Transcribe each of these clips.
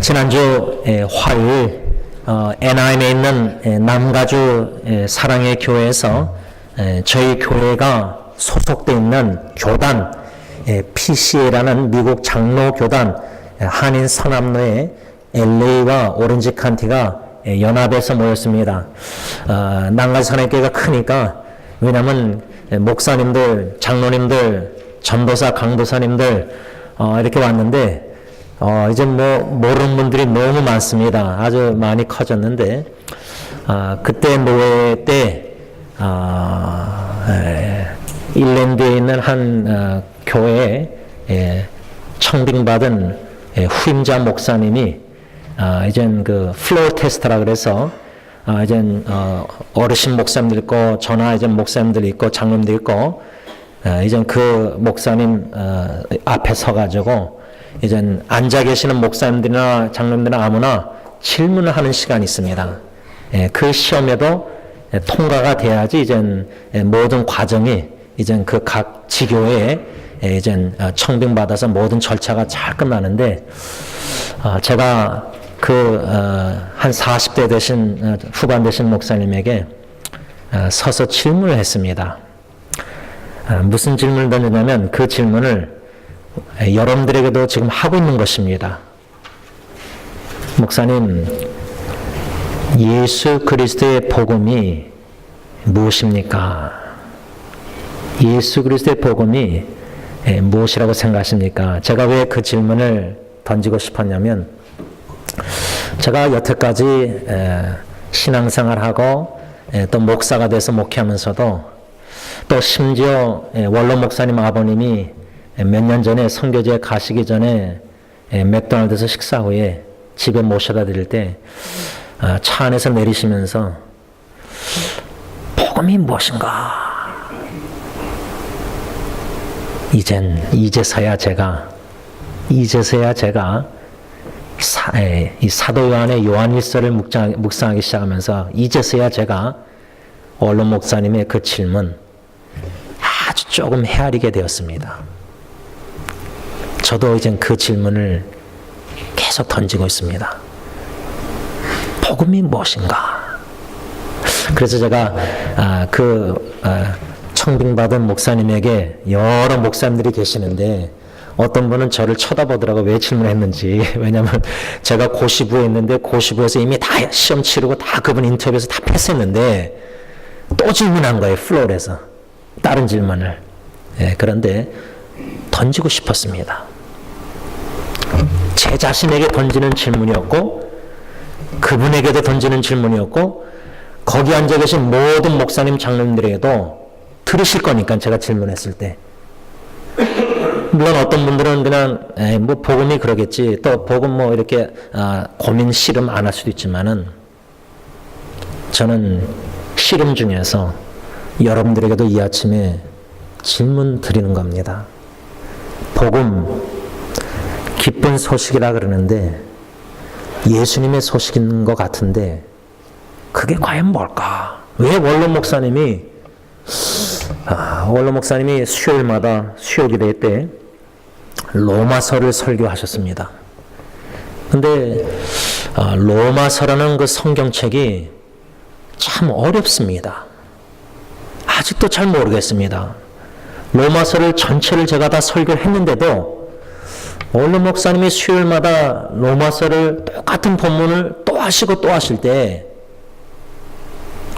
지난주 화요일 애나임에 있는 남가주 사랑의 교회에서 저희 교회가 소속되어 있는 교단 PCA라는 미국 장로교단 한인 서남로의 LA와 오렌지 카운티가 연합해서 모였습니다. 남가주 사랑의 교회가 크니까, 왜냐하면 목사님들, 장로님들, 전도사, 강도사님들 이렇게 왔는데 이제 모르는 분들이 너무 많습니다. 아주 많이 커졌는데, 그때 노예 때 일랜드에 있는 한 교회에 청빙받은 후임자 목사님이 이젠 그 플로어 테스트라 그래서 이젠 어르신 목사님들 있고 전화 이제 목사님들 있고 장로님들 있고 이젠 그 목사님 앞에 서가지고 이젠 앉아 계시는 목사님들이나 장로님들이나 아무나 질문을 하는 시간이 있습니다. 그 시험에도 통과가 돼야지 이젠 모든 과정이 이젠 그 각 지교회에 이젠 청빙받아서 모든 절차가 잘 끝나는데, 제가 그 한 40대 되신 후반 되신 목사님에게 서서 질문을 했습니다. 무슨 질문을 던지냐면 그 질문을 여러분들에게도 지금 하고 있는 것입니다. 목사님, 예수 그리스도의 복음이 무엇입니까? 예수 그리스도의 복음이 무엇이라고 생각하십니까? 제가 왜 그 질문을 던지고 싶었냐면, 제가 여태까지 신앙생활하고 또 목사가 돼서 목회하면서도, 또 심지어 원로 목사님 아버님이 몇 년 전에 선교지에 가시기 전에 맥도날드에서 식사 후에 집에 모셔다 드릴 때 차 안에서 내리시면서 복음이 무엇인가? 이제서야 제가 이 사도 요한의 요한일서를 묵상하기 시작하면서 이제서야 제가 원로 목사님의 그 질문 아주 조금 헤아리게 되었습니다. 저도 이제 그 질문을 계속 던지고 있습니다. 복음이 무엇인가? 그래서 제가 청빙받은 목사님에게, 여러 목사님들이 계시는데 어떤 분은 저를 쳐다보더라고, 왜 질문했는지. 왜냐하면 제가 고시부에 있는데 고시부에서 이미 다 시험 치르고 다 그분 인터뷰에서 다 패스했는데 또 질문한 거예요, 플로어에서. 다른 질문을. 그런데 던지고 싶었습니다. 제 자신에게 던지는 질문이었고, 그분에게도 던지는 질문이었고, 거기 앉아 계신 모든 목사님 장로님들에게도 들으실 거니까, 제가 질문했을 때. 물론 어떤 분들은 그냥 복음이 그러겠지, 또 복음 이렇게 고민 씨름 안 할 수도 있지만은, 저는 씨름 중에서 여러분들에게도 이 아침에 질문 드리는 겁니다. 복음, 기쁜 소식이라 그러는데 예수님의 소식인 것 같은데 그게 과연 뭘까? 왜 원로 목사님이 수요일마다 수요기도회 때 로마서를 설교하셨습니다. 근데 로마서라는 그 성경책이 참 어렵습니다. 아직도 잘 모르겠습니다. 로마서를 전체를 제가 다 설교를 했는데도 원로 목사님이 수요일마다 로마서를 똑같은 본문을 또 하시고 또 하실 때,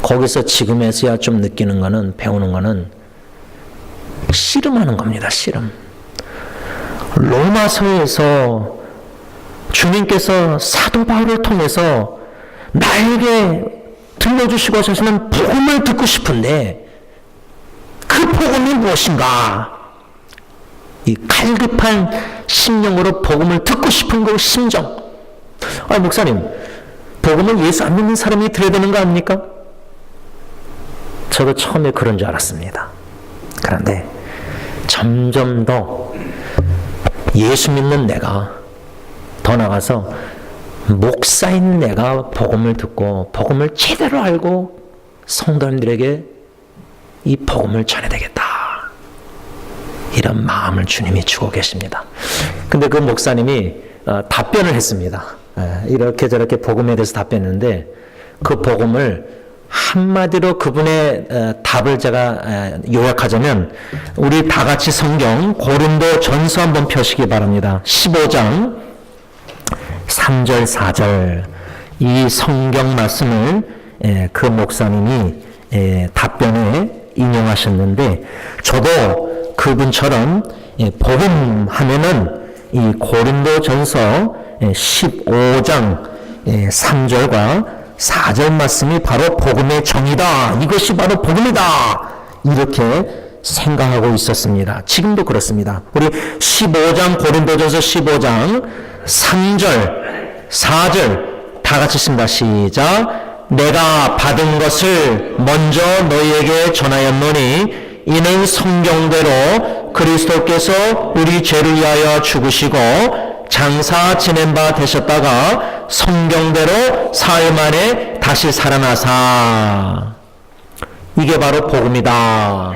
거기서 지금에서야 좀 느끼는 거는, 배우는 거는 씨름하는 겁니다. 씨름. 로마서에서 주님께서 사도 바울을 통해서 나에게 들려주시고 하시는 복음을 듣고 싶은데 그 복음이 무엇인가? 이 갈급한 심령으로 복음을 듣고 싶은 그 심정. 목사님, 복음은 예수 안 믿는 사람이 들어야 되는 거 아닙니까? 저도 처음에 그런 줄 알았습니다. 그런데 점점 더 예수 믿는 내가, 더 나아가서 목사인 내가 복음을 듣고 복음을 제대로 알고 성도님들에게 이 복음을 전해야 되겠다, 이런 마음을 주님이 주고 계십니다. 근데 그 목사님이 답변을 했습니다. 이렇게 저렇게 복음에 대해서 답했는데 그 복음을 한마디로 그분의 답을 제가 요약하자면 우리 다 같이 성경 고린도 전서 한번 펴시기 바랍니다. 15장 3절 4절 이 성경 말씀을 그 목사님이 답변에 인용하셨는데 저도 그분처럼 복음 하면은 이 고린도 전서 15장 3절과 4절 말씀이 바로 복음의 정의다. 이것이 바로 복음이다. 이렇게 생각하고 있었습니다. 지금도 그렇습니다. 우리 15장 고린도전서 15장 3절 4절 다 같이 씁니다. 시작. 내가 받은 것을 먼저 너희에게 전하였노니 이는 성경대로 그리스도께서 우리 죄를 위하여 죽으시고 장사 지낸 바 되셨다가 성경대로 사흘 만에 다시 살아나사. 이게 바로 복음이다.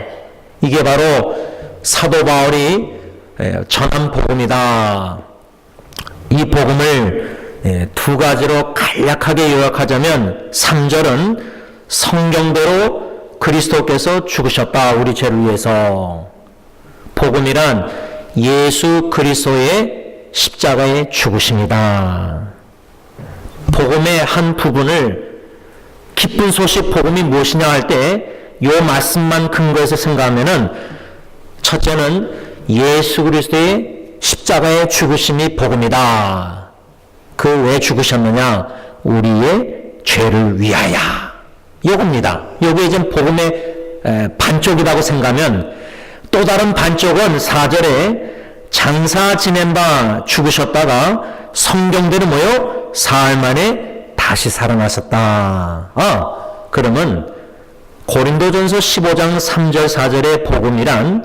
이게 바로 사도 바울이 전한 복음이다. 이 복음을 두 가지로 간략하게 요약하자면 3절은 성경대로 그리스도께서 죽으셨다. 우리 죄를 위해서. 복음이란 예수 그리스도의 십자가의 죽으심이다. 복음의 한 부분을 기쁜 소식 복음이 무엇이냐 할 때 이 말씀만 근거해서 생각하면은 첫째는 예수 그리스도의 십자가의 죽으심이 복음이다. 그 왜 죽으셨느냐? 우리의 죄를 위하여. 요겁니다. 요게 이제 복음의 반쪽이라고 생각하면 또 다른 반쪽은 4절에 장사 지낸 바 죽으셨다가 성경대로 뭐요? 사흘 만에 다시 살아나셨다. 그러면 고린도전서 15장 3절 4절의 복음이란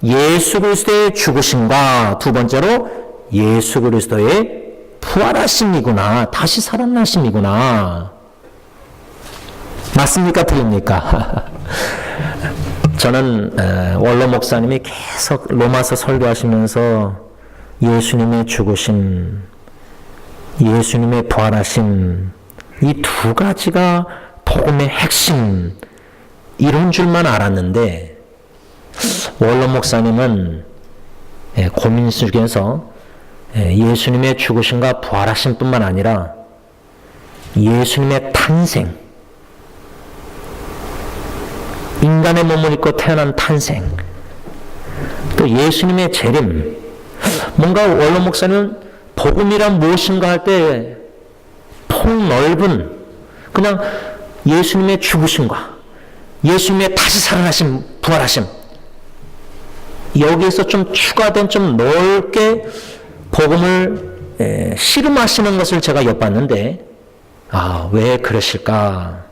예수 그리스도의 죽으심과 두 번째로 예수 그리스도의 부활하심이구나. 다시 살아나심이구나. 맞습니까? 틀립니까? 저는 원로 목사님이 계속 로마서 설교하시면서 예수님의 죽으심, 예수님의 부활하심 이 두 가지가 복음의 핵심 이런 줄만 알았는데 원로 목사님은 고민 속에서 예수님의 죽으심과 부활하심 뿐만 아니라 예수님의 탄생, 인간의 몸을 입고 태어난 탄생, 또 예수님의 재림, 뭔가 원로 목사는 복음이란 무엇인가 할 때 폭넓은 그냥 예수님의 죽으심과 예수님의 다시 살아나심, 부활하심 여기에서 좀 추가된 좀 넓게 복음을 씨름하시는 것을 제가 엿봤는데 왜 그러실까?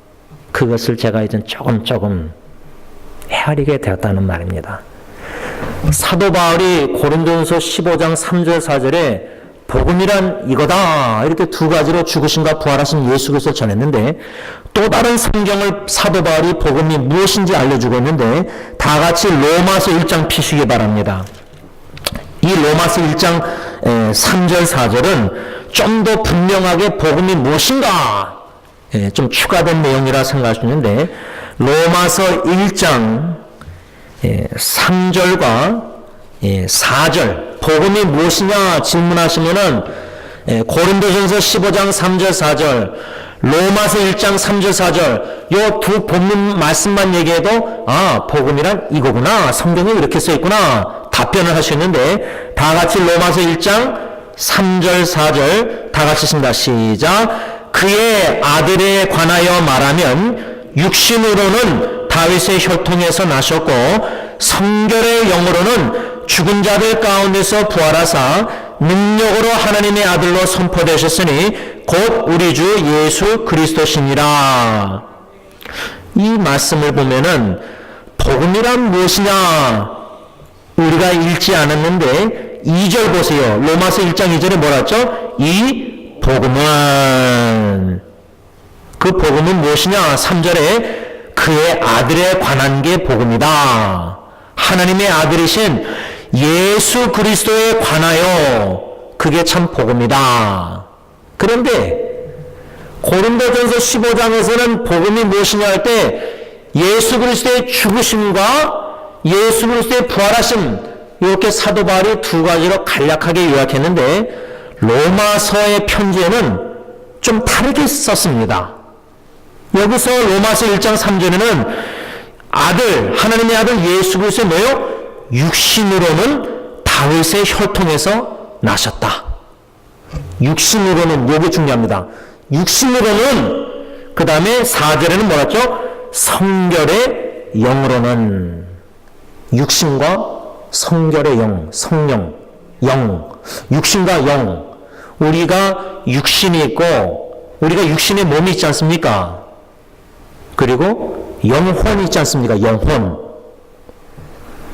그것을 제가 이제 조금 헤아리게 되었다는 말입니다. 사도 바울이 고린도전서 15장 3절 4절에 복음이란 이거다 이렇게 두 가지로 죽으심과 부활하신 예수 그리스도를 전했는데 또 다른 성경을 사도 바울이 복음이 무엇인지 알려주고 있는데 다 같이 로마서 1장 피시기 바랍니다. 이 로마서 1장 3절 4절은 좀 더 분명하게 복음이 무엇인가 좀 추가된 내용이라 생각하시는데 로마서 1장 3절과 4절 복음이 무엇이냐 질문하시면은 고린도전서 15장 3절 4절 로마서 1장 3절 4절 요 두 본문 말씀만 얘기해도 복음이란 이거구나 성경에 이렇게 써있구나 답변을 하시는데 다 같이 로마서 1장 3절 4절 다 같이 쓴다. 시작. 그의 아들에 관하여 말하면 육신으로는 다윗의 혈통에서 나셨고 성결의 영으로는 죽은 자들 가운데서 부활하사 능력으로 하나님의 아들로 선포되셨으니 곧 우리 주 예수 그리스도시니라. 이 말씀을 보면은 복음이란 무엇이냐 우리가 읽지 않았는데 2절 보세요. 로마서 1장 2절에 뭐라 했죠? 이 복음은 그 복음은 무엇이냐 3절에 그의 아들에 관한 게 복음이다. 하나님의 아들이신 예수 그리스도에 관하여 그게 참 복음이다. 그런데 고린도전서 15장에서는 복음이 무엇이냐 할 때 예수 그리스도의 죽으심과 예수 그리스도의 부활하심, 이렇게 사도 바울이 두 가지로 간략하게 요약했는데 로마서의 편지에는 좀 다르게 썼습니다. 여기서 로마서 1장 3절에는 아들, 하나님의 아들 예수 그리스도의 뭐요? 육신으로는 다윗의 혈통에서 나셨다. 육신으로는, 요게 중요합니다. 육신으로는, 그 다음에 4절에는 뭐랬죠? 성결의 영으로는. 육신과 성결의 영, 성령, 영, 육신과 영. 우리가 육신이 있고 우리가 육신의 몸이 있지 않습니까? 그리고 영혼이 있지 않습니까? 영혼.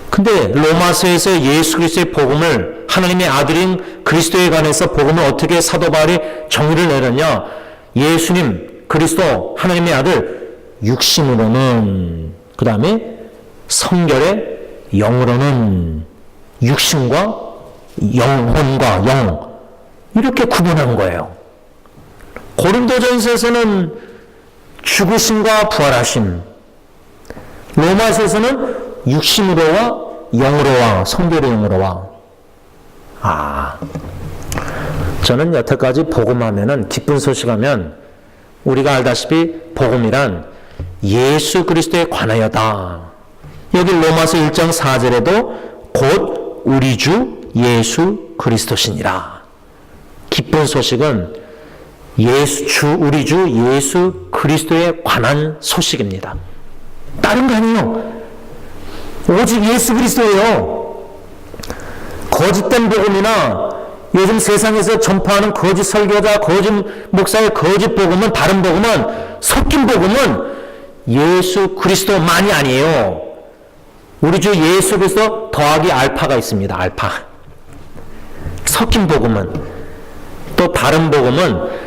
근데 로마서에서 예수 그리스도의 복음을, 하나님의 아들인 그리스도에 관해서 복음을 어떻게 사도 바울이 정의를 내렸냐? 예수님, 그리스도, 하나님의 아들, 육신으로는, 그 다음에 성결의 영으로는, 육신과 영혼과 영, 이렇게 구분한 거예요. 고린도전서에서는 죽으심과 부활하심, 로마서에서는 육신으로와 영으로와 성결의 영으로와. 저는 여태까지 복음하면은, 기쁜 소식하면 우리가 알다시피 복음이란 예수 그리스도에 관하여다. 여기 로마서 1장 4절에도 곧 우리 주 예수 그리스도시니라. 기쁜 소식은 우리 주 예수 그리스도에 관한 소식입니다. 다른 거 아니에요. 오직 예수 그리스도예요. 거짓된 복음이나 요즘 세상에서 전파하는 거짓 설교자, 거짓 목사의 거짓 복음은, 다른 복음은, 섞인 복음은 예수 그리스도만이 아니에요. 우리 주 예수 그리스도 더하기 알파가 있습니다. 알파. 섞인 복음은, 또 다른 복음은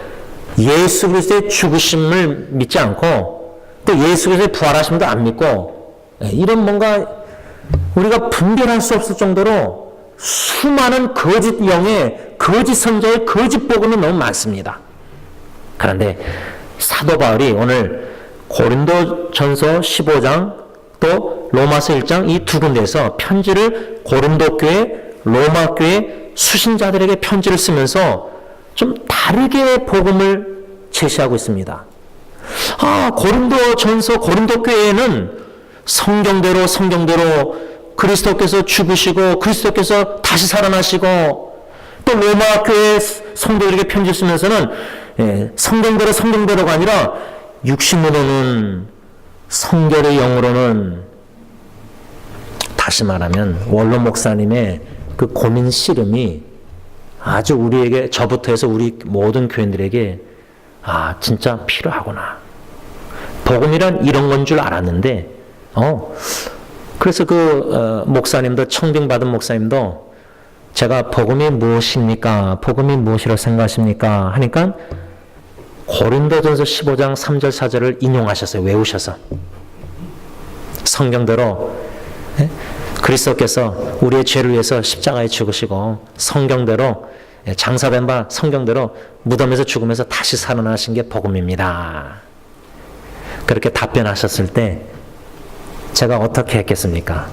예수 그리스도의 죽으심을 믿지 않고 또 예수 그리스도의 부활하심도 안 믿고, 이런 뭔가 우리가 분별할 수 없을 정도로 수많은 거짓 영의, 거짓 선자의 거짓 복음이 너무 많습니다. 그런데 사도 바울이 오늘 고린도전서 15장 또 로마서 1장 이 두 군데에서 편지를 고린도 교회, 로마 교회 수신자들에게 편지를 쓰면서 좀 다르게 복음을 제시하고 있습니다. 고린도전서, 고린도 교회에는 성경대로 그리스도께서 죽으시고 그리스도께서 다시 살아나시고, 또 로마 교회 성도들에게 편지 쓰면서는 성경대로가 아니라 육신으로는, 성결의 영으로는, 다시 말하면 원로 목사님의 그 고민 씨름이 아주 우리에게, 저부터 해서 우리 모든 교인들에게 진짜 필요하구나. 복음이란 이런 건 줄 알았는데, 그래서 목사님도, 청빙받은 목사님도 제가 복음이 무엇입니까? 복음이 무엇이라고 생각하십니까? 하니까 고린도전서 15장 3절 4절을 인용하셨어요. 외우셔서. 성경대로 그리스도께서 우리의 죄를 위해서 십자가에 죽으시고, 성경대로 장사된 바 성경대로 무덤에서 죽으면서 다시 살아나신 게 복음입니다. 그렇게 답변하셨을 때 제가 어떻게 했겠습니까?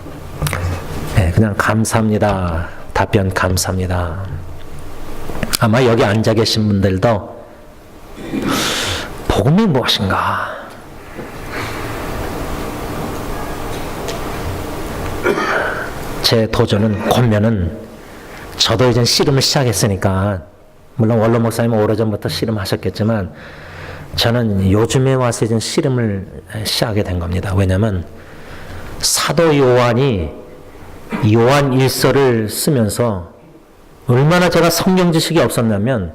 그냥 감사합니다. 답변 감사합니다. 아마 여기 앉아 계신 분들도 복음이 무엇인가? 제 도전은, 권면은, 저도 이제 씨름을 시작했으니까, 물론 원로 목사님은 오래전부터 씨름하셨겠지만 저는 요즘에 와서 이제 씨름을 시작하게 된 겁니다. 왜냐하면 사도 요한이 요한 1서를 쓰면서 얼마나 제가 성경 지식이 없었냐면,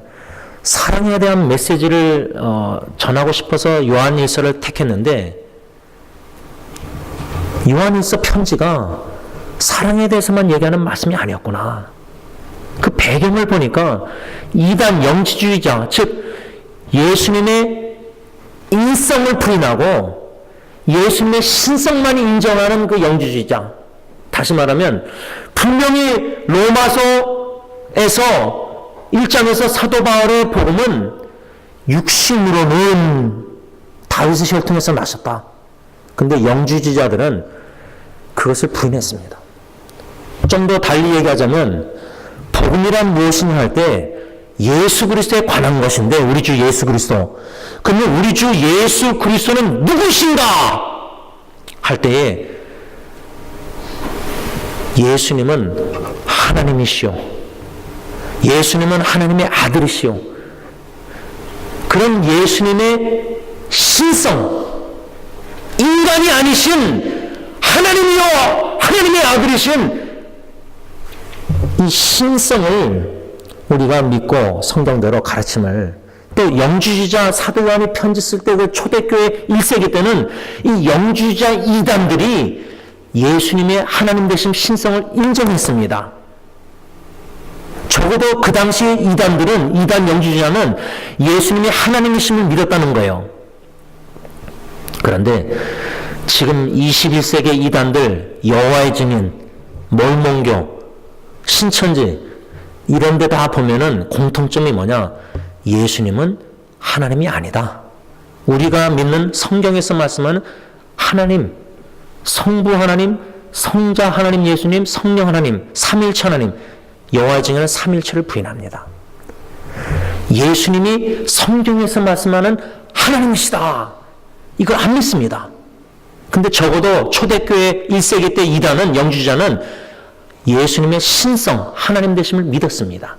사랑에 대한 메시지를 전하고 싶어서 요한 1서를 택했는데, 요한 1서 편지가 사랑에 대해서만 얘기하는 말씀이 아니었구나. 그 배경을 보니까 이단 영지주의자, 즉 예수님의 인성을 부인하고 예수님의 신성만 인정하는 그 영지주의자, 다시 말하면 분명히 로마서에서 1장에서 사도 바울의 복음은 육신으로는 다윗의 혈통에서 나셨다. 근데 영주주의자들은 그것을 부인했습니다. 좀 더 달리 얘기하자면 복음이란 무엇이냐 할 때 예수 그리스도에 관한 것인데, 우리 주 예수 그리스도. 그러면 우리 주 예수 그리스도는 누구신가 할 때에 예수님은 하나님이시오. 예수님은 하나님의 아들이시오. 그런 예수님의 신성, 인간이 아니신 하나님이요 하나님의 아들이신 이 신성을 우리가 믿고 성경대로 가르침을, 또 영주주의자 사도 요한이 편지 쓸 때 그 초대교회 1세기 때는 이 영주주의자 이단들이 예수님의 하나님 되신 신성을 인정했습니다. 적어도 그 당시 이단들은, 이단 영주주의자는 예수님이 하나님이심을 믿었다는 거예요. 그런데 지금 21세기 이단들, 여호와의 증인, 몰몬교, 신천지 이런 데 다 보면은 공통점이 뭐냐? 예수님은 하나님이 아니다. 우리가 믿는 성경에서 말씀하는 하나님, 성부 하나님, 성자 하나님 예수님, 성령 하나님, 삼일체 하나님, 여호와의 증인은 삼일체를 부인합니다. 예수님이 성경에서 말씀하는 하나님이시다. 이걸 안 믿습니다. 근데 적어도 초대교회 1세기 때 이단은, 영주주의자는 예수님의 신성, 하나님 되심을 믿었습니다.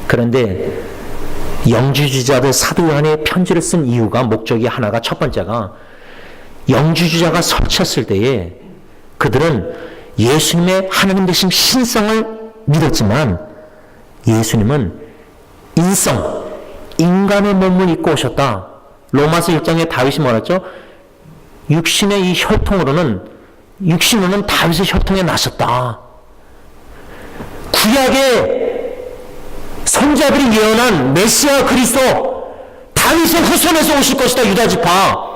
그런데 영주주의자들 사도 요한의 편지를 쓴 이유가, 목적이 하나가, 첫 번째가 영주주의자가 설쳤을 때에 그들은 예수님의 하나님 되신 신성을 믿었지만 예수님은 인성, 인간의 몸을 입고 오셨다. 로마서 1장에 다윗이 뭐랬죠? 육신의 이 육신으로는 다윗의 혈통에 나셨다. 구약의 선지자들이 예언한 메시아 그리스도, 다윗의 후손에서 오실 것이다. 유다지파.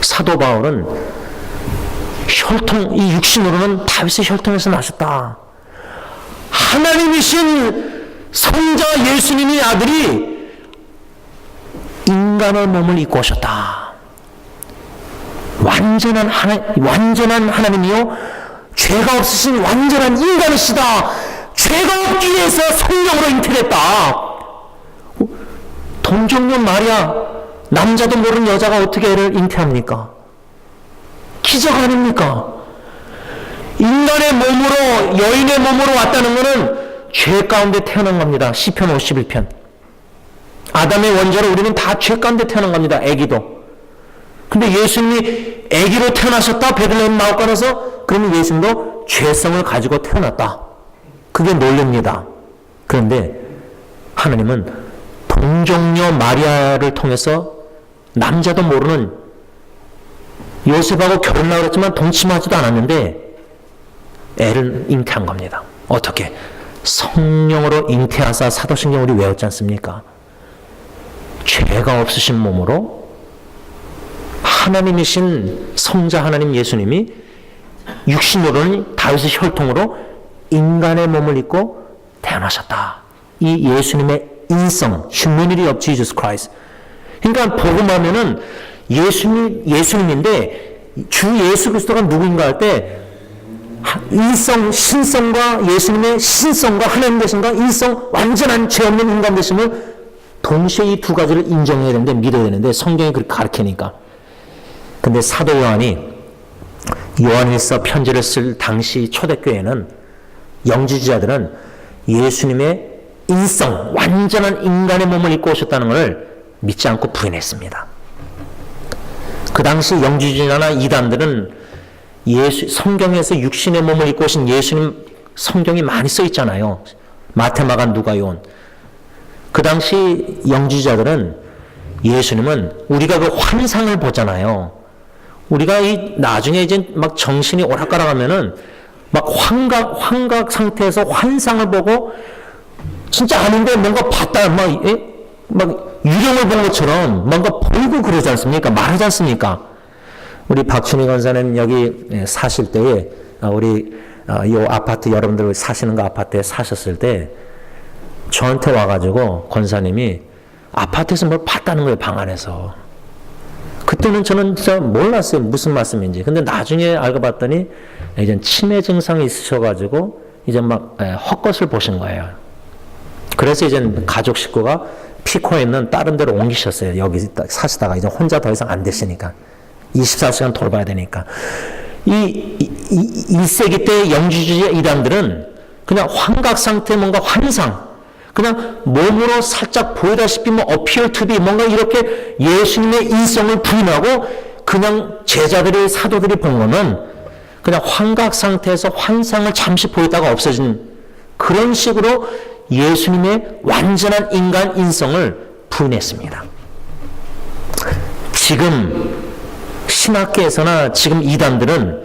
사도 바울은 혈통, 이 육신으로는 다윗의 혈통에서 나셨다. 하나님이신 성자 예수님의 아들이 인간의 몸을 입고 오셨다. 완전한 하나님이요 죄가 없으신 완전한 인간이시다. 죄가 없기 위해서 성령으로 잉태됐다. 동정녀 마리아, 남자도 모르는 여자가 어떻게 애를 잉태합니까? 기적 아닙니까? 인간의 몸으로, 여인의 몸으로 왔다는 것은 죄 가운데 태어난 겁니다. 시편 51편. 아담의 원죄로 우리는 다 죄 가운데 태어난 겁니다. 애기도. 근데 예수님이 애기로 태어나셨다. 베들레헴 마을간에서. 그러면 예수님도 죄성을 가지고 태어났다. 그게 논리입니다. 그런데 하나님은 동정녀 마리아를 통해서 남자도 모르는, 요셉하고 결혼하려고 했지만 동침하지도 않았는데 애를 잉태한 겁니다. 어떻게? 성령으로 잉태하사 사도신경 우리 외웠지 않습니까? 죄가 없으신 몸으로 하나님이신 성자 하나님 예수님이 육신으로는 다윗의 혈통으로 인간의 몸을 입고 태어나셨다. 이 예수님의 인성, humanity of Jesus Christ. 그러니까 복음하면은 예수님인데 주 예수 그리스도가 누구인가 할 때 인성, 신성과 예수님의 신성과 하나님 되심과 인성, 완전한 죄 없는 인간 되심을 동시에 이 두 가지를 인정해야 되는데, 믿어야 되는데 성경이 그렇게 가르치니까. 근데 사도 요한이 요한일서 편지를 쓸 당시 초대교회는, 영주주의자들은 예수님의 인성, 완전한 인간의 몸을 입고 오셨다는 것을 믿지 않고 부인했습니다. 그 당시 영주주의자나 이단들은 성경에서 육신의 몸을 입고 오신 예수님 성경이 많이 써 있잖아요. 마태, 마가, 누가, 요한. 그 당시 영주주의자들은 예수님은 우리가 그 환상을 보잖아요. 우리가 나중에 이제 막 정신이 오락가락하면은 막 환각 상태에서 환상을 보고 진짜 아닌데 뭔가 봤다, 막 유령을 본 것처럼 뭔가 보이고 그러지 않습니까? 말하지 않습니까? 우리 박춘희 권사님 여기 사실 때에 우리 이 아파트 여러분들 사시는 거 아파트에 사셨을 때 저한테 와가지고 권사님이 아파트에서 뭘 봤다는 거예요, 방 안에서. 그때는 저는 진짜 몰랐어요, 무슨 말씀인지. 근데 나중에 알고 봤더니 이제 치매 증상이 있으셔가지고 이제 막 헛것을 보신 거예요. 그래서 이제 가족 식구가 피코에 있는 다른 데로 옮기셨어요. 여기 사시다가 이제 혼자 더 이상 안 되시니까 24시간 돌봐야 되니까. 이 1세기 때 영주주의 이단들은 그냥 환각 상태, 뭔가 환상, 그냥 몸으로 살짝 보이다시피 뭐 appear to be, 뭔가 이렇게 예수님의 인성을 부인하고 그냥 제자들이, 사도들이 본 거는 그냥 환각 상태에서 환상을 잠시 보이다가 없어진 그런 식으로 예수님의 완전한 인간 인성을 부인했습니다. 지금 신학계에서나 지금 이단들은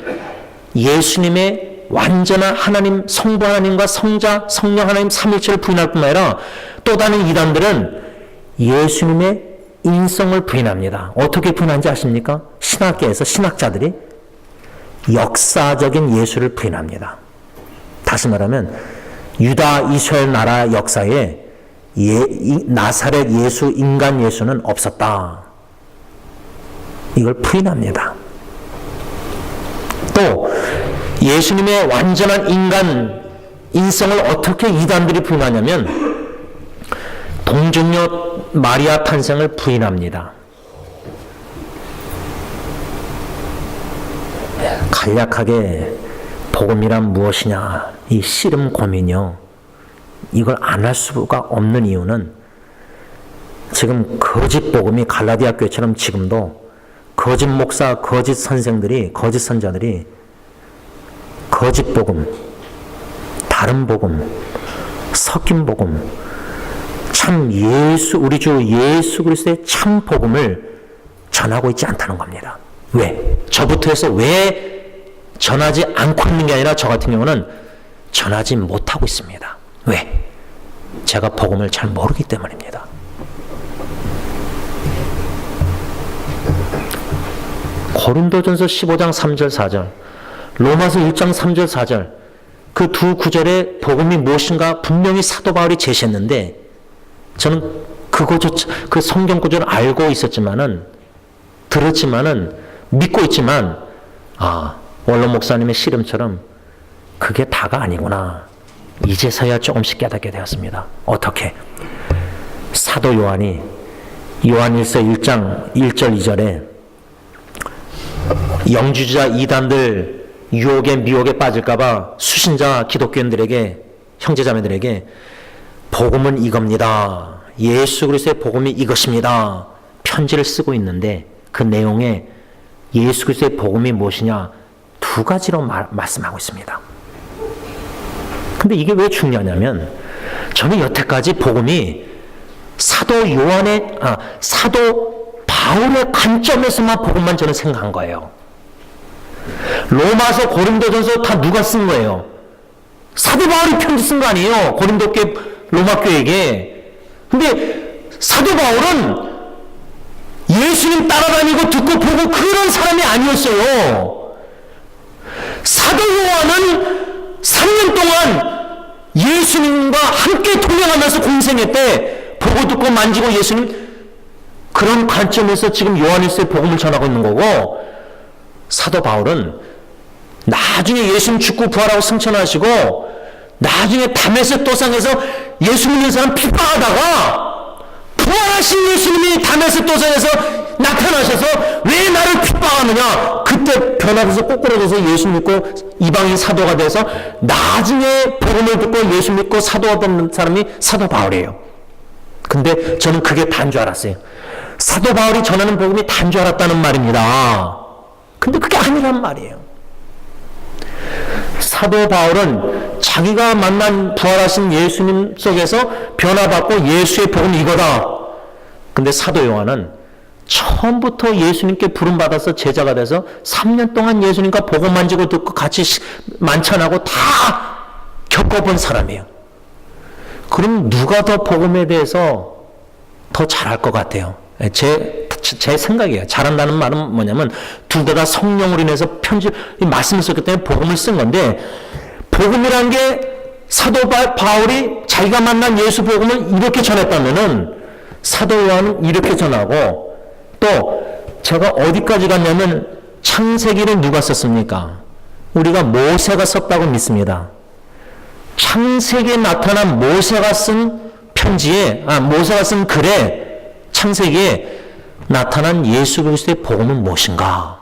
예수님의 완전한 하나님, 성부 하나님과 성자, 성령 하나님 삼위일체를 부인할 뿐만 아니라 또 다른 이단들은 예수님의 인성을 부인합니다. 어떻게 부인하는지 아십니까? 신학계에서 신학자들이 역사적인 예수를 부인합니다. 다시 말하면 유다 이스라엘 나라 역사에 나사렛 예수, 인간 예수는 없었다. 이걸 부인합니다. 또 예수님의 완전한 인간 인성을 어떻게 이단들이 부인하냐면 동정녀 마리아 탄생을 부인합니다. 간략하게 복음이란 무엇이냐, 이 씨름 고민이요, 이걸 안 할 수가 없는 이유는 지금 거짓 복음이 갈라디아 교회처럼 지금도 거짓 목사, 거짓 선생들이, 거짓 선자들이 거짓 복음, 다른 복음, 섞인 복음, 참 예수, 우리 주 예수 그리스도의 참 복음을 전하고 있지 않다는 겁니다. 왜? 저부터 해서 왜 전하지 않고 있는 게 아니라 저 같은 경우는 전하지 못하고 있습니다. 왜? 제가 복음을 잘 모르기 때문입니다. 고린도전서 15장 3절 4절, 로마서 1장 3절 4절, 그 두 구절에 복음이 무엇인가 분명히 사도 바울이 제시했는데 저는 그 성경 구절을 알고 있었지만은, 들었지만은, 믿고 있지만, 원로 목사님의 씨름처럼 그게 다가 아니구나, 이제서야 조금씩 깨닫게 되었습니다. 어떻게? 사도 요한이 요한일서 1장 1절 2절에 영주자 이단들 유혹에 미혹에 빠질까봐 수신자 기독교인들에게, 형제자매들에게 복음은 이겁니다, 예수 그리스도의 복음이 이것입니다, 편지를 쓰고 있는데 그 내용에 예수 그리스도의 복음이 무엇이냐 두 가지로 말씀하고 있습니다. 근데 이게 왜 중요하냐면 저는 여태까지 복음이 사도 바울의 관점에서만 복음만 저는 생각한 거예요. 로마서, 고린도전서 다 누가 쓴 거예요? 사도 바울이 편지 쓴 거 아니에요, 고린도 교회, 로마 교회에게. 근데 사도 바울은 예수님 따라다니고 듣고 보고 그런 사람이 아니었어요. 사도 요한은 3년 동안 예수님과 함께 동행하면서 공생했대. 보고 듣고 만지고 예수님, 그런 관점에서 지금 요한일서의 복음을 전하고 있는 거고, 사도 바울은 나중에 예수님 죽고 부활하고 승천하시고 나중에 다메섹 도상에서 예수 믿는 사람 핍박하다가 부활하신 예수님이 다메섹 도상에서 나타나셔서 왜 나를 핍박하느냐, 그때 변화돼서 꼬꾸라져서 예수 믿고 이방인 사도가 돼서 나중에 복음을 듣고 예수 믿고 사도가 된 사람이 사도 바울이에요. 근데 저는 그게 다인 줄 알았어요. 사도 바울이 전하는 복음이 다인 줄 알았다는 말입니다. 근데 그게 아니란 말이에요. 사도 바울은 자기가 만난 부활하신 예수님 속에서 변화받고 예수의 복음이 이거다. 근데 사도 요한은 처음부터 예수님께 부름받아서 제자가 돼서 3년 동안 예수님과 복음 만지고 듣고 같이 만찬하고 다 겪어본 사람이에요. 그럼 누가 더 복음에 대해서 더 잘할 것 같아요? 제 생각이에요. 잘한다는 말은 뭐냐면 둘 다 성령으로 인해서 말씀을 썼기 때문에 복음을 쓴 건데, 복음이란 게 사도 바울이 자기가 만난 예수 복음을 이렇게 전했다면은 사도 요한은 이렇게 전하고, 또 제가 어디까지 갔냐면 창세기를 누가 썼습니까? 우리가 모세가 썼다고 믿습니다. 창세기에 나타난 모세가 쓴 편지에, 모세가 쓴 글에, 창세기에 나타난 예수 그리스도의 복음은 무엇인가?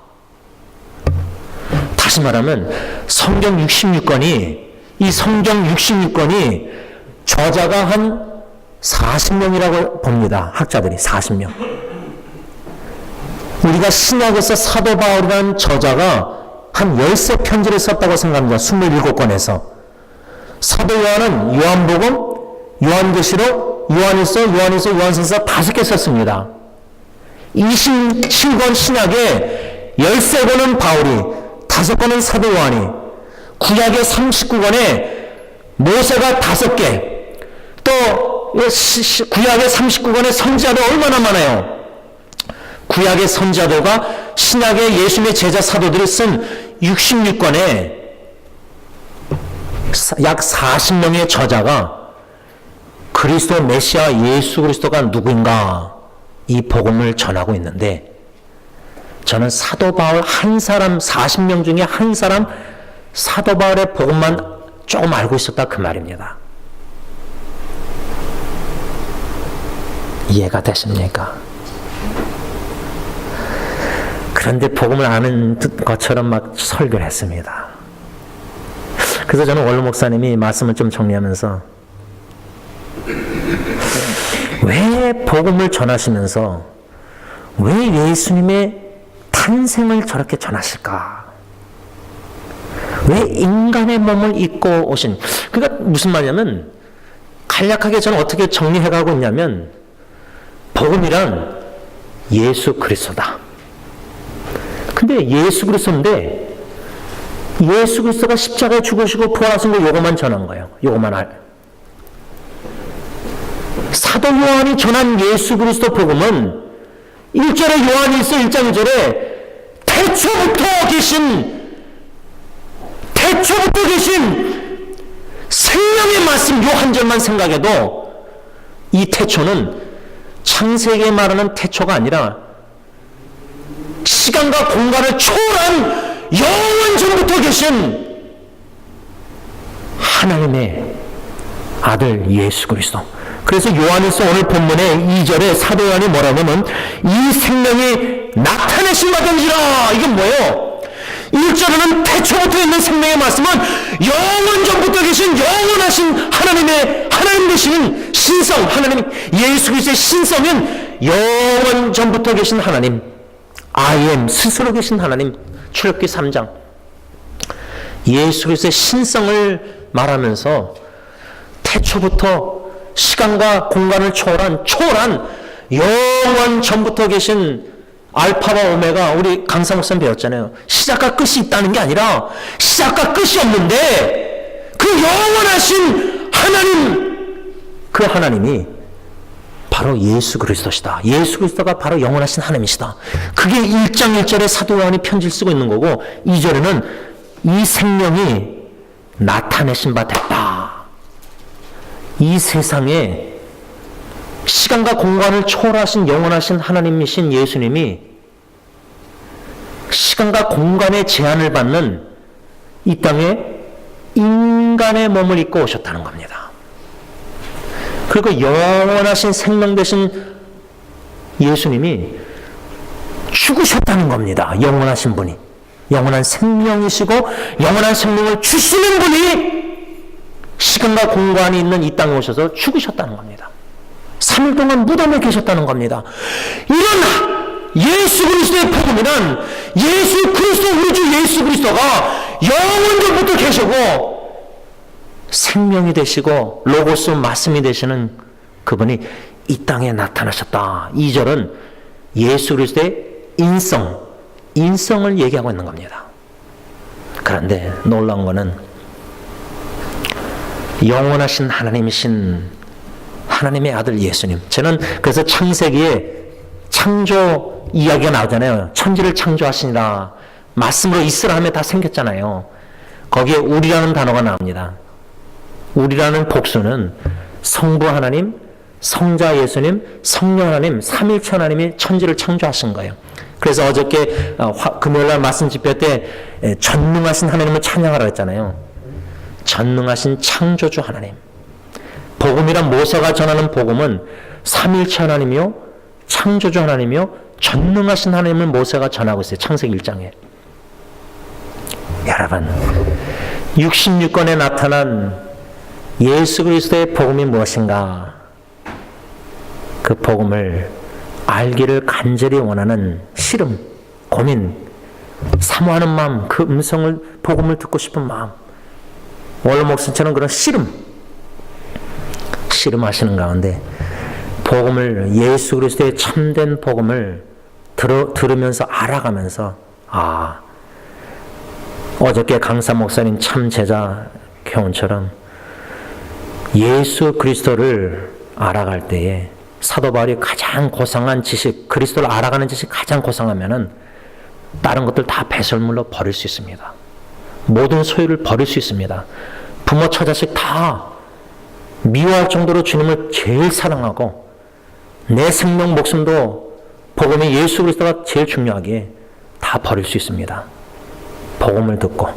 다시 말하면 성경 66권이, 이 성경 66권이 저자가 한 40명이라고 봅니다. 학자들이 40명. 우리가 신약에서 사도 바울이라는 저자가 한 13 편지를 썼다고 생각합니다. 27권에서. 사도 요한은 요한복음, 요한계시록, 요한일서, 요한선서 5개 썼습니다. 27권 신약에 13권은 바울이, 5권은 사도 요한이, 구약의 39권에 모세가 5개, 또 구약의 39권의 선지자도 얼마나 많아요. 구약의 선지자들과 신약의 예수님의 제자 사도들이 쓴 66권에 약 40명의 저자가 그리스도 메시아 예수 그리스도가 누구인가 이 복음을 전하고 있는데, 저는 사도 바울 한 사람, 40명 중에 한 사람 사도 바울의 복음만 조금 알고 있었다 그 말입니다. 이해가 되십니까? 그런데 복음을 아는 것처럼 막 설교를 했습니다. 그래서 저는 원로 목사님이 말씀을 좀 정리하면서, 왜 복음을 전하시면서 왜 예수님의 탄생을 저렇게 전하실까? 왜 인간의 몸을 입고 오신, 그러니까 무슨 말이냐면, 간략하게 저는 어떻게 정리해가고 있냐면, 복음이란 예수 그리스도다. 근데 예수 그리스도인데, 예수 그리스도가 십자가에 죽으시고 부활하신 거 요것만 전한 거예요. 요것만 사도 요한이 전한 예수 그리스도 복음은 1절에 요한일서 1장 1절에 태초부터 계신 생명의 말씀, 요 한 절만 생각해도 이 태초는 창세기에 말하는 태초가 아니라 시간과 공간을 초월한 영원 전부터 계신 하나님의 아들 예수 그리스도. 그래서 요한일서 오늘 본문의 2절에 사도 요한이 뭐라고 하면, 이 생명이 나타내신 바된지라. 이게 뭐예요? 1절에는 태초부터 있는 생명의 말씀은 영원 전부터 계신 영원하신 하나님 되시는 신성, 하나님 예수 그리스도의 신성은 영원 전부터 계신 하나님, I am, 스스로 계신 하나님. 출애굽기 3장. 예수 그리스도의 신성을 말하면서 태초부터 시간과 공간을 초월한 영원 전부터 계신 알파와 오메가, 우리 강사 목사님 배웠잖아요. 시작과 끝이 있다는 게 아니라 시작과 끝이 없는데 그 영원하신 하나님, 그 하나님이 바로 예수 그리스도시다. 예수 그리스도가 바로 영원하신 하나님이시다. 그게 1장 1절에 사도 요한이 편지를 쓰고 있는 거고, 2절에는 이 생명이 나타내신 바 됐다. 이 세상에 시간과 공간을 초월하신 영원하신 하나님이신 예수님이 시간과 공간의 제한을 받는 이 땅에 인간의 몸을 입고 오셨다는 겁니다. 그리고 영원하신 생명 되신 예수님이 죽으셨다는 겁니다. 영원하신 분이, 영원한 생명이시고 영원한 생명을 주시는 분이 시간과 공간이 있는 이 땅에 오셔서 죽으셨다는 겁니다. 3일 동안 무덤에 계셨다는 겁니다. 이런 예수 그리스도의 복음이란 예수 그리스도, 우리 주 예수 그리스도가 영원전부터 계시고 생명이 되시고 로고스 말씀이 되시는 그분이 이 땅에 나타나셨다. 2절은 예수 그리스도의 인성을 얘기하고 있는 겁니다. 그런데 놀라운 거는 영원하신 하나님이신 하나님의 아들 예수님. 저는 그래서 창세기에 창조 이야기가 나오잖아요. 천지를 창조하시니라. 말씀으로 있으라 하면 다 생겼잖아요. 거기에 우리라는 단어가 나옵니다. 우리라는 복수는 성부 하나님, 성자 예수님, 성령 하나님, 삼일체 하나님이 천지를 창조하신 거예요. 그래서 어저께 금요일날 말씀 집회 때 전능하신 하나님을 찬양하라 했잖아요. 전능하신 창조주 하나님. 복음이란 모세가 전하는 복음은 삼일체 하나님이요, 창조주 하나님이요, 전능하신 하나님을 모세가 전하고 있어요. 창세기 1장에. 여러분, 66권에 나타난 예수 그리스도의 복음이 무엇인가? 그 복음을 알기를 간절히 원하는 시름, 고민, 사모하는 마음, 그 음성을, 복음을 듣고 싶은 마음. 원로 목사처럼 그런 씨름하시는 가운데 복음을, 예수 그리스도의 참된 복음을 들으면서 알아가면서, 어저께 강사 목사님 참 제자 교훈처럼 예수 그리스도를 알아갈 때에 사도 바울이 가장 고상한 지식, 그리스도를 알아가는 지식 가장 고상하면은 다른 것들 다 배설물로 버릴 수 있습니다. 모든 소유를 버릴 수 있습니다. 부모 처자식 다 미워할 정도로 주님을 제일 사랑하고 내 생명 목숨도 복음의 예수 그리스도가 제일 중요하기에 다 버릴 수 있습니다. 복음을 듣고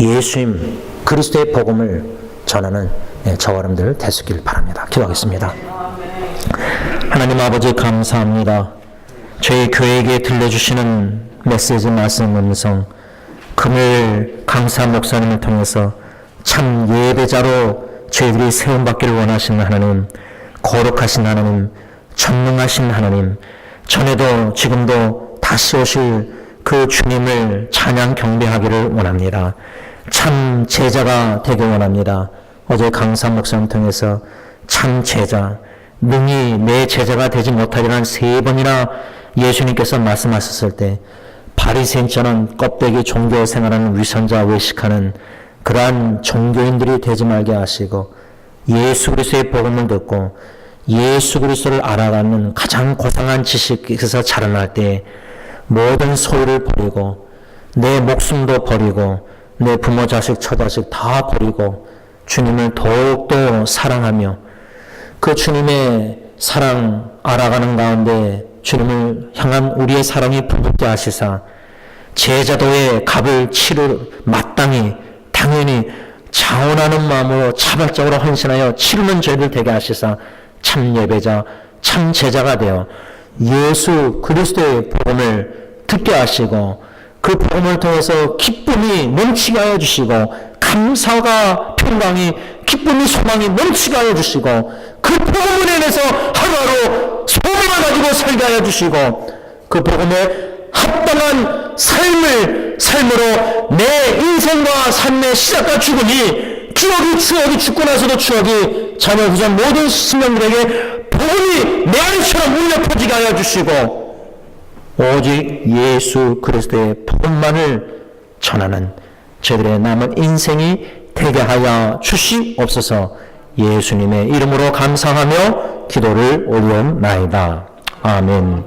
예수님 그리스도의 복음을 전하는 저와 여러분들 되시길 바랍니다. 기도하겠습니다. 하나님 아버지 감사합니다. 저희 교회에게 들려주시는 메시지 말씀 음성, 금요일 강사 목사님을 통해서 참 예배자로 저희들이 세움받기를 원하시는 하나님, 거룩하신 하나님, 전능하신 하나님, 전에도 지금도 다시 오실 그 주님을 찬양 경배하기를 원합니다. 참 제자가 되길 원합니다. 어제 강사 목사님 통해서 참 제자, 능히 내 제자가 되지 못하리라는 3번이나 예수님께서 말씀하셨을 때 바리새인처럼 껍데기 종교 생활하는 위선자 외식하는 그러한 종교인들이 되지 말게 하시고 예수 그리스도의 복음을 듣고 예수 그리스도를 알아가는 가장 고상한 지식에서 자라날 때 모든 소유를 버리고 내 목숨도 버리고 내 부모 자식 처자식 다 버리고 주님을 더욱더 사랑하며 그 주님의 사랑 알아가는 가운데 주님을 향한 우리의 사랑이 불붙게 하시사 제자도의 값을 치르 마땅히 당연히 자원하는 마음으로 자발적으로 헌신하여 치르는 저희들 되게 하시사 참 예배자, 참 제자가 되어 예수 그리스도의 복음을 듣게 하시고 그 복음을 통해서 기쁨이 넘치게 하여 주시고 감사가 평강이 기쁨이 소망이 넘치게 하여 주시고 그 복음을 인해서 하루하루 소망을 가지고 살게 하여 주시고 그 복음에 합당한 삶으로 내 인생과 삶의 시작과 죽음이 추억이 죽고 나서도 추억이 자녀 후손 모든 신령들에게 복음이 내 안처럼 울려 퍼지게 하여 주시고 오직 예수 그리스도의 복음만을 전하는 저희들의 남은 인생이 되게 하여 주시옵소서. 예수님의 이름으로 감사하며 기도를 올려나이다. 아멘.